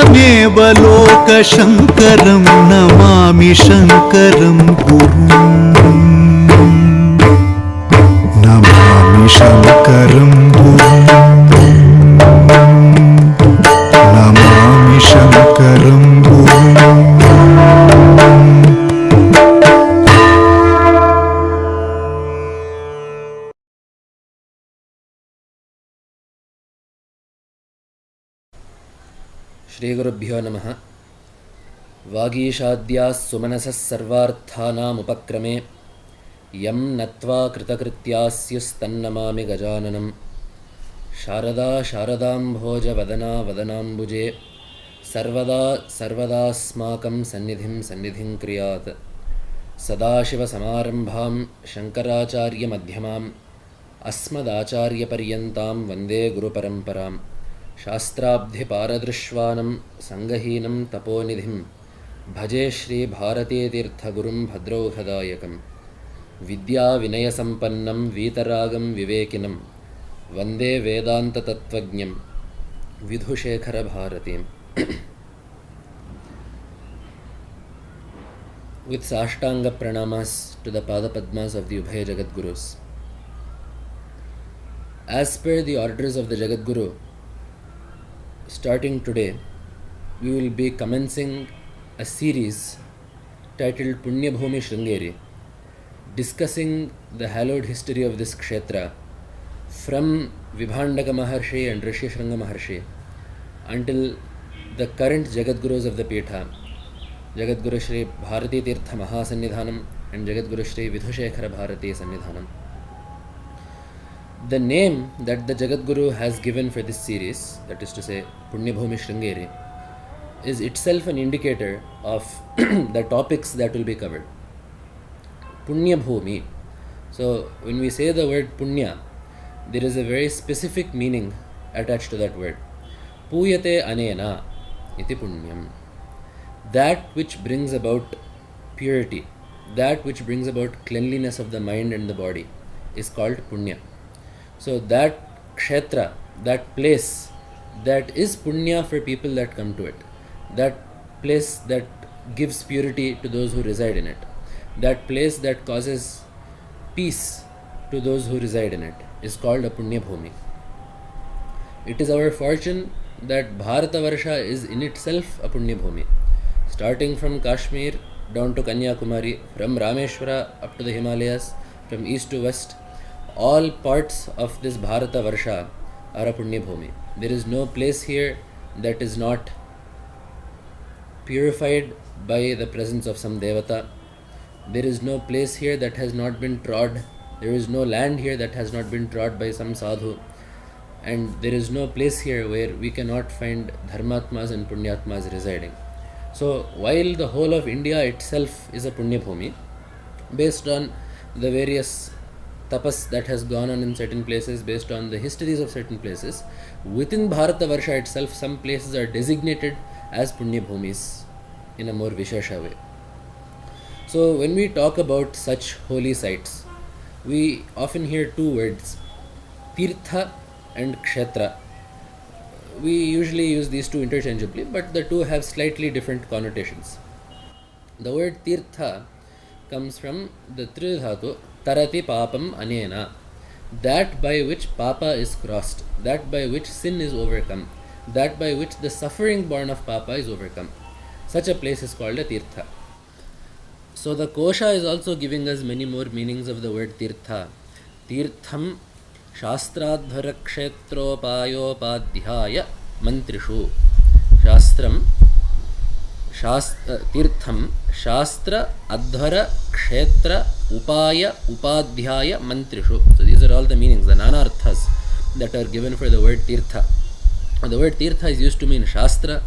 त्वमेव लोकशङ्करं नमामि शङ्करं गुरुम् नमामि शङ्करं गुरुम् नमामि शङ्करं गुरुम्. श्रीगुरुभ्यो नमः. वागीशाद्याः सुमनसः सर्वार्थानामुपक्रमे यं नत्वा कृतकृत्यास्युस्तन्नमामि गजाननं. शारदा शारदाम्भोजवदना वदनाम्बुजे सर्वदा सर्वदास्माकं सन्निधिं क्रियात्. सदाशिवसमारम्भां शङ्कराचार्यमध्यमाम् अस्मदाचार्यपर्यन्तां वन्दे गुरुपरम्परां. शास्त्राब्धिपारदृश्वानं सङ्गहीनं तपोनिधिं भजे श्रीभारतीतीर्थगुरुं भद्रौघदायकं. विद्याविनयसम्पन्नं वीतरागं विवेकिनं वन्दे वेदान्ततत्त्वज्ञं विधुशेखरभारतीम्. With Ashtanga Pranamas to the Padapadmas of the Ubhaya Jagadgurus. As per the orders of the Jagadguru, starting today, we will be commencing a series titled Punyabhumi Sringeri, discussing the hallowed history of this kshetra from Vibhandaka Maharshi and Rishi Shranga Maharshi until the current Jagadgurus of the Peetham, Jagadguru Shri Bharati Tirtha Mahasannidhanam and Jagadguru Shri Vidhushekhara Bharati Sannidhanam. The name that the Jagadguru has given for this series, that is to say Punyabhumi Sringeri, is itself an indicator of the topics that will be covered. Punyabhumi. So when we say the word Punya, there is a very specific meaning attached to that word. Puyate anena iti punyam. That which brings about purity, that which brings about cleanliness of the mind and the body is called Punya. So that kshetra, that place that is punya for people that come to it, that place that gives purity to those who reside in it, that place that causes peace to those who reside in it is called a Punya Bhumi. It is our fortune that Bharatavarsha is in itself a Punya Bhumi. Starting from Kashmir down to Kanyakumari, from Rameshwara up to the Himalayas, from east to west, all parts of this Bharata Varsha are a Punya Bhumi. There is no place here that is not purified by the presence of some Devata. There is no place here that has not been trod. There is no land here that has not been trod by some sadhu. And there is no place here where we cannot find Dharmatmas and Punyatmas residing. So while the whole of India itself is a Punya Bhumi, based on the various tapas that has gone on in certain places, based on the histories of certain places, within Bharata Varsha itself, some places are designated as Punya Bhumis in a more Vishesha way. So when we talk about such holy sites, we often hear two words, Tirtha and Kshetra. We usually use these two interchangeably, but the two have slightly different connotations. The word Tirtha comes from the Tridhatu, Tarati Papam Anena, that by which Papa is crossed, that by which sin is overcome, that by which the suffering born of Papa is overcome. Such a place is called a Tirtha. So the Kosha is also giving us many more meanings of the word Tirtha. Tirtham Shastradhara Kshetropayopadhyaya Mantrishu. Shastram Tirtham Shastra Adhara Kshetra Upaya Upadhyaya Mantrishu. So these are all the meanings, the nanarthas that are given for the word Tirtha. The word Tirtha is used to mean Shastra.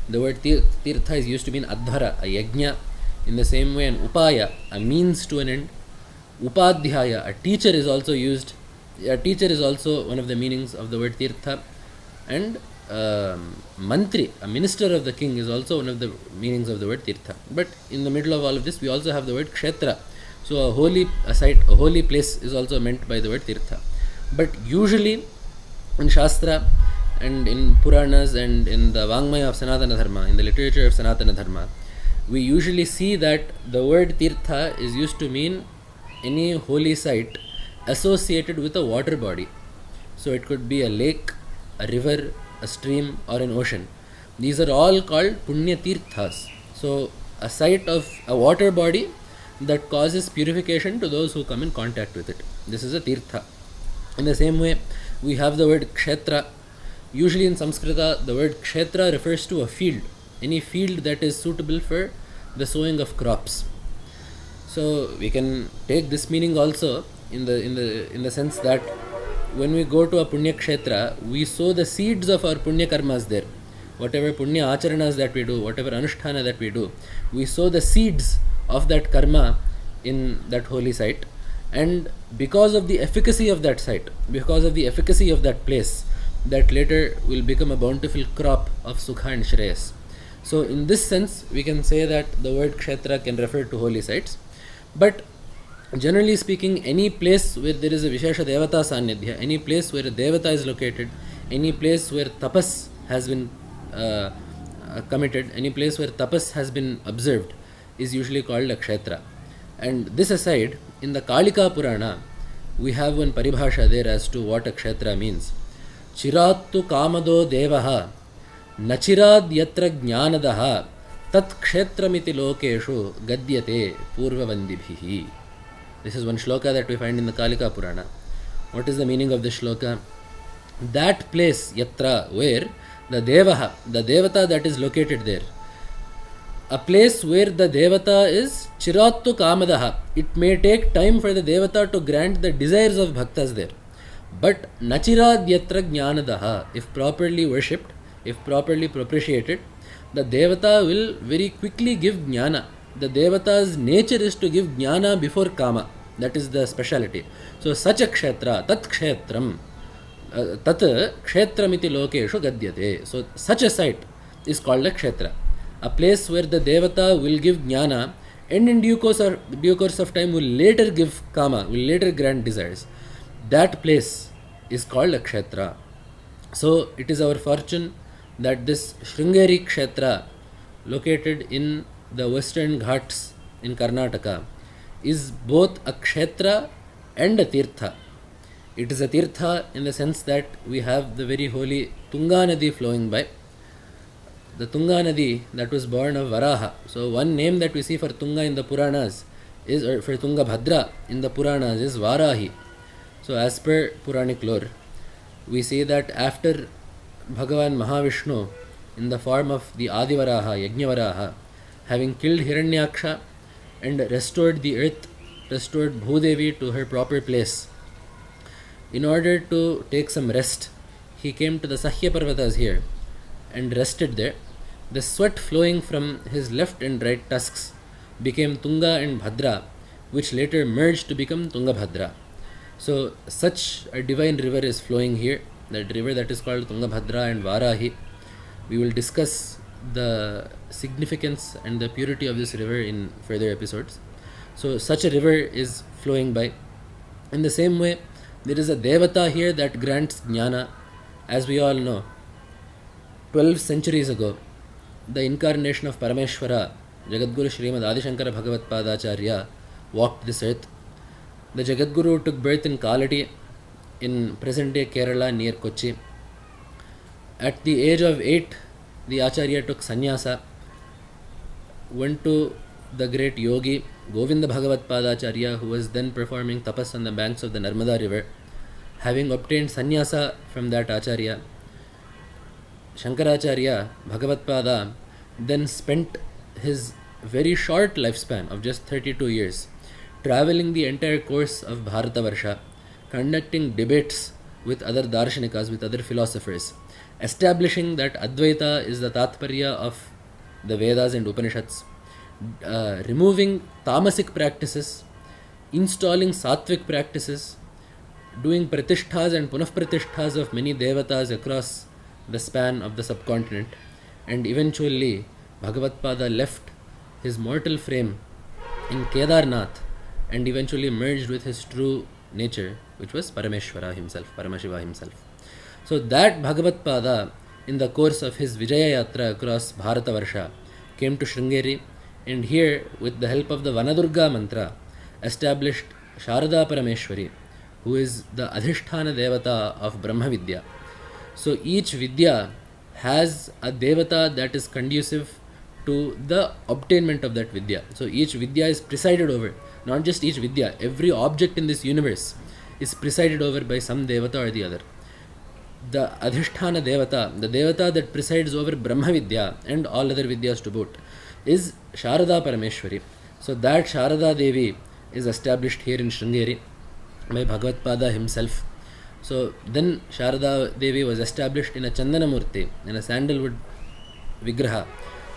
The word Tirtha is used to mean Adhara, a yajna. In the same way, an Upaya, a means to an end. Upadhyaya, a teacher, is also used. A teacher is also one of the meanings of the word Tirtha. And Mantri, a minister of the king, is also one of the meanings of the word Tirtha. But in the middle of all of this, we also have the word Kshetra. So a site, a holy place is also meant by the word Tirtha. But usually in Shastra and in Puranas and in the Vangmaya of Sanatana Dharma, in the literature of Sanatana Dharma, we usually see that the word Tirtha is used to mean any holy site associated with a water body. So it could be a lake, a river, a stream, or an ocean. These are all called Punya Tirthas. So a site of a water body that causes purification to those who come in contact with it. This is a Tirtha. In the same way, we have the word Kshetra. Usually in Sanskrita, the word Kshetra refers to a field, any field that is suitable for the sowing of crops. So we can take this meaning also in the sense that when we go to a Punya Kshetra, we sow the seeds of our Punya karmas there. Whatever Punya acharanas that we do, whatever Anushtana that we do, we sow the seeds of that karma in that holy site. And because of the efficacy of that site, because of the efficacy of that place, that later will become a bountiful crop of Sukha and Shreyas. So in this sense, we can say that the word Kshetra can refer to holy sites. But generally speaking, any place where there is a Vishesha Devata Sannidhya, any place where a Devata is located, any place where tapas has been committed, any place where tapas has been observed, is usually called a Kshetra. And this aside, in the Kalika Purana, we have one paribhasha there as to what a Kshetra means. Chirattu kamado devaha nachirad yatra jnanadaha tat kshetramiti lokeshu gadyate purvavandibhihi. This is one shloka that we find in the Kalika Purana. What is the meaning of this shloka? That place, yatra, where the devaha, the devata that is located there, a place where the devata is chirattu kamadaha. It may take time for the devata to grant the desires of bhaktas there. But nachirad yatra jnanadaha, if properly worshipped, if properly propitiated, the devata will very quickly give jnana. The devata's nature is to give jnana before kama. That is the speciality. So such a kshetra, tat kshetram, tat kshetramiti lokeshu gadyate. So such a site is called a kshetra. A place where the devata will give jnana and in due course of time will later give kama, will later grant desires. That place is called a kshetra. So it is our fortune that this Sringeri kshetra, located in the western Ghats in Karnataka, is both a kshetra and a tirtha. It is a tirtha in the sense that we have the very holy Tunga Nadi flowing by. The Tunga Nadi that was born of Varaha. So one name that we see for Tunga in the Puranas is, or for Tunga Bhadra in the Puranas, is Varahi. So as per Puranic lore, we see that after Bhagavan Mahavishnu, in the form of the Adivaraha, Yajnavaraha, having killed Hiranyaksha and restored the earth, restored Bhudevi to her proper place, in order to take some rest, he came to the Sahya Parvatas here and rested there. The sweat flowing from his left and right tusks became Tunga and Bhadra, which later merged to become Tungabhadra. So such a divine river is flowing here, that river that is called Tungabhadra and Varahi. We will discuss the significance and the purity of this river in further episodes. So such a river is flowing by. In the same way, there is a Devata here that grants jnana. As we all know, 12 centuries ago, the incarnation of Parameshwara, Jagadguru Srimad Adi Shankara Bhagavat Padacharya, walked this earth. The Jagadguru took birth in Kalati, in present-day Kerala near Kochi. At the age of 8, the Acharya took sannyasa, went to the great yogi Govinda Bhagavat Padacharya, who was then performing tapas on the banks of the Narmada river. Having obtained sannyasa from that Acharya, Shankaracharya, Bhagavat Pada, then spent his very short lifespan of just 32 years traveling the entire course of Bharatavarsha, conducting debates with other darshanikas, with other philosophers, establishing that Advaita is the Tatparya of the Vedas and Upanishads, removing tamasic practices, installing sattvic practices, doing pratishthas and punapratishthas of many devatas across the span of the subcontinent, and eventually Bhagavatpada left his mortal frame in Kedarnath and eventually merged with his true nature, which was Parameshwara himself, Paramashiva himself. So that Bhagavat Pada, in the course of his Vijaya Yatra across Bharatavarsha, came to Sringeri, and here, with the help of the Vanadurga mantra, established Sharada Parameshwari, who is the Adhishthana Devata of Brahma Vidya. So each Vidya has a Devata that is conducive to the obtainment of that Vidya. So each Vidya is presided over, not just each Vidya, every object in this universe is presided over by some Devata or the other. The Adhishthana Devata, the Devata that presides over Brahma Vidya and all other Vidyas to boot, is Sharada Parameshwari. So that Sharada Devi is established here in Sringeri by Bhagavad Pada himself. So then Sharada Devi was established in a Chandana Murti, in a sandalwood Vigraha,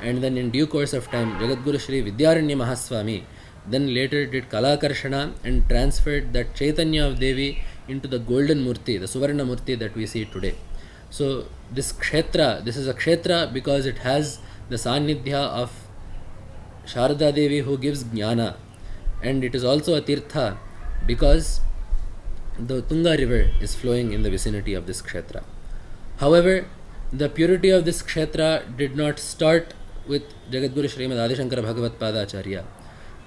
and then in due course of time Jagadguru Shri Vidyaranya Mahaswami then later did Kalakarshana and transferred that Chaitanya of Devi into the golden Murti, the Suvarna Murti that we see today. So this Kshetra, this is a Kshetra because it has the Sannidhya of Sharada Devi who gives Jnana, and it is also a Tirtha because the Tunga river is flowing in the vicinity of this Kshetra. However, the purity of this Kshetra did not start with Jagadguru Srimad Adi Shankara Bhagavat Pada Acharya,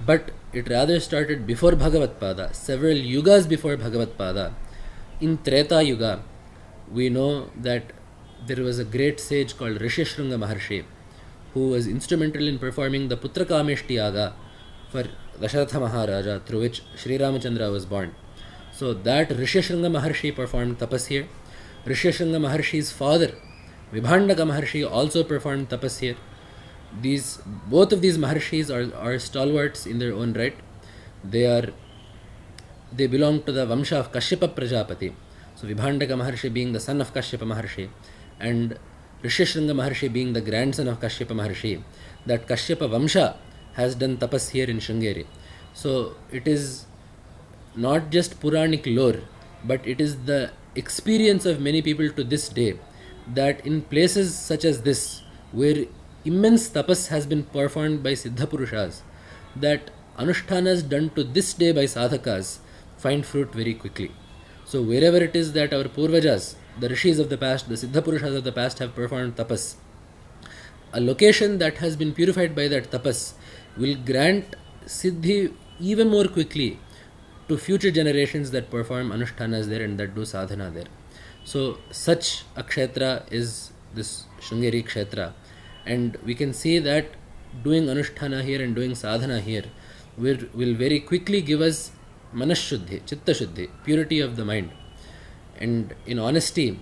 but it rather started before Bhagavat Pada, several yugas before Bhagavat Pada. In Treta Yuga, we know that there was a great sage called Rishyasringa Maharshi who was instrumental in performing the Putrakameshti Yaga for Dasharatha Maharaja, through which Sri Ramachandra was born. So that Rishyasringa Maharshi performed tapas here. Rishyasringa Maharshi's father, Vibhandaka Maharshi, also performed tapas here. Both of these Maharshis are stalwarts in their own right. They belong to the Vamsha of Kashyapa Prajapati. So Vibhandaka Maharshi being the son of Kashyapa Maharshi, and Rishyasringa Maharshi being the grandson of Kashyapa Maharshi. That Kashyapa Vamsha has done tapas here in Sringeri. So it is not just Puranic lore, but it is the experience of many people to this day that in places such as this, where immense tapas has been performed by Siddha Purushas, that Anushtanas done to this day by sadhakas find fruit very quickly. So wherever it is that our Purvajas, the Rishis of the past, the Siddha Purushas of the past have performed tapas, a location that has been purified by that tapas will grant Siddhi even more quickly to future generations that perform Anushtanas there and that do sadhana there. So such a Kshetra is this Sringeri Kshetra, and we can see that doing Anushtana here and doing sadhana here will very quickly give us Manashuddhi, Chitta Shuddhi, purity of the mind. And in honesty,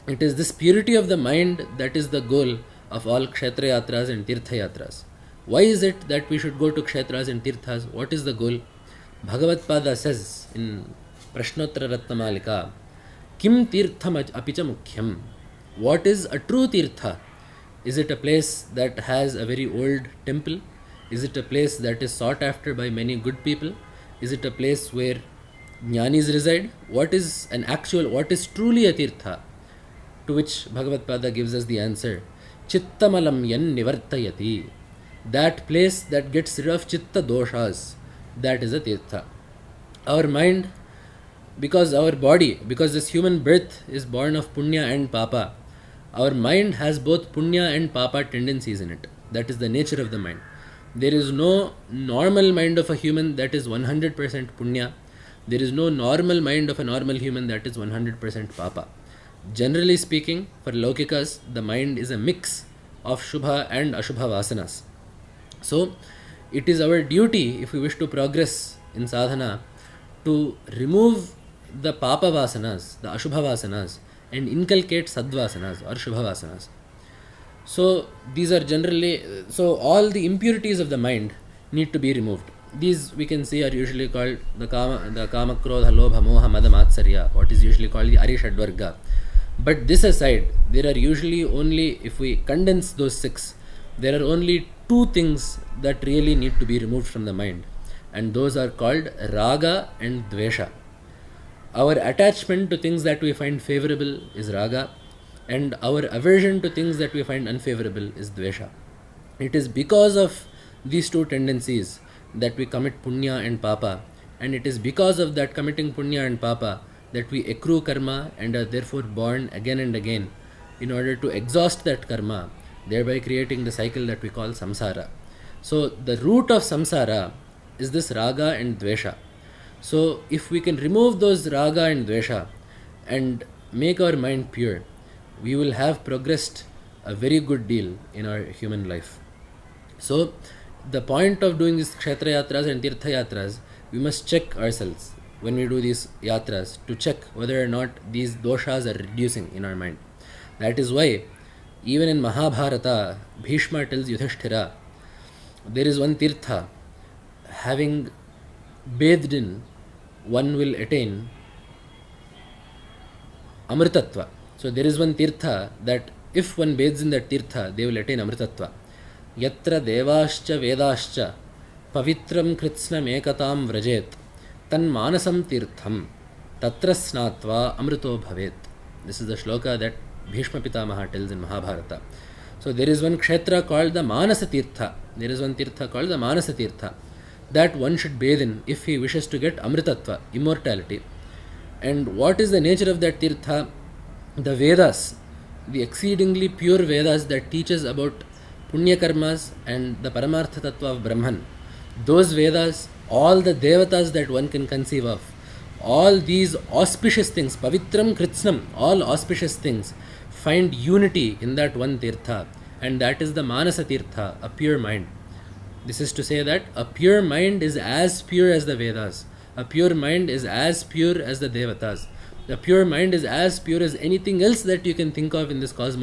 it is this purity of the mind that is the goal of all Kshetra Yatras and Tirtha Yatras. Why is it that we should go to Kshetras and Tirthas? What is the goal? Bhagavad Pada says in Prashnottara Ratnamalika, Kim Tirtham Apicha Mukhyam. What is a true Tirtha? Is it a place that has a very old temple? Is it a place that is sought after by many good people? Is it a place where jnanis reside? What is truly a Tirtha? To which Bhagavad Pada gives us the answer, Chittamalam yan nivartayati. That place that gets rid of chitta doshas, that is a Tirtha. Our mind, because this human birth is born of punya and papa, our mind has both punya and papa tendencies in it. That is the nature of the mind. There is no normal mind of a human that is 100% punya. There is no normal mind of a normal human that is 100% papa. Generally speaking, for Laukikas, the mind is a mix of Shubha and Ashubha Vasanas. So, it is our duty, if we wish to progress in sadhana, to remove the Papa Vasanas, the Ashubha Vasanas, and inculcate Sadvasanas or Shubha Vasanas. So, these are all the impurities of the mind need to be removed. These we can see are usually called the Kama, Krodha, Lobha, Moha, Mada, Matsarya, what is usually called the Arishadvarga. But this aside, there are usually only, if we condense those 6, there are only 2 things that really need to be removed from the mind, and those are called Raga and Dvesha. Our attachment to things that we find favorable is Raga, and our aversion to things that we find unfavorable is Dvesha. It is because of these 2 tendencies that we commit Punya and Papa, and it is because of that committing Punya and Papa that we accrue karma and are therefore born again and again in order to exhaust that karma, thereby creating the cycle that we call samsara. So the root of samsara is this raga and dvesha. So if we can remove those raga and dvesha and make our mind pure, we will have progressed a very good deal in our human life. So the point of doing these kshetra yatras and tirtha yatras, we must check ourselves when we do these yatras to check whether or not these doshas are reducing in our mind. That is why even in Mahabharata, Bhishma tells Yudhishthira, there is one tirtha, having bathed in, one will attain amritatva. So there is one tirtha that if one bathes in that tirtha, they will attain amritatva. Yatra devascha vedascha pavitram kritsnam ekatam vrajet tan manasam tirtham tatra snatva amrito bhavet. This is the shloka that Bhishma Pitamaha tells in Mahabharata. So there is one kshetra called the Manasa Tirtha. There is one tirtha called the Manasa Tirtha that one should bathe in if he wishes to get amritatva, immortality. And what is the nature of that tirtha? The Vedas, the exceedingly pure Vedas that teaches about punya karmas and the Paramartha Tattva of Brahman. Those Vedas, all the devatas that one can conceive of, all these auspicious things, pavitram kritsnam, all auspicious things, find unity in that one tirtha, and that is the Manasa Tirtha, a pure mind. This is to say that a pure mind is as pure as the Vedas. A pure mind is as pure as the Devatas. A pure mind is as pure as anything else that you can think of in this cosmos.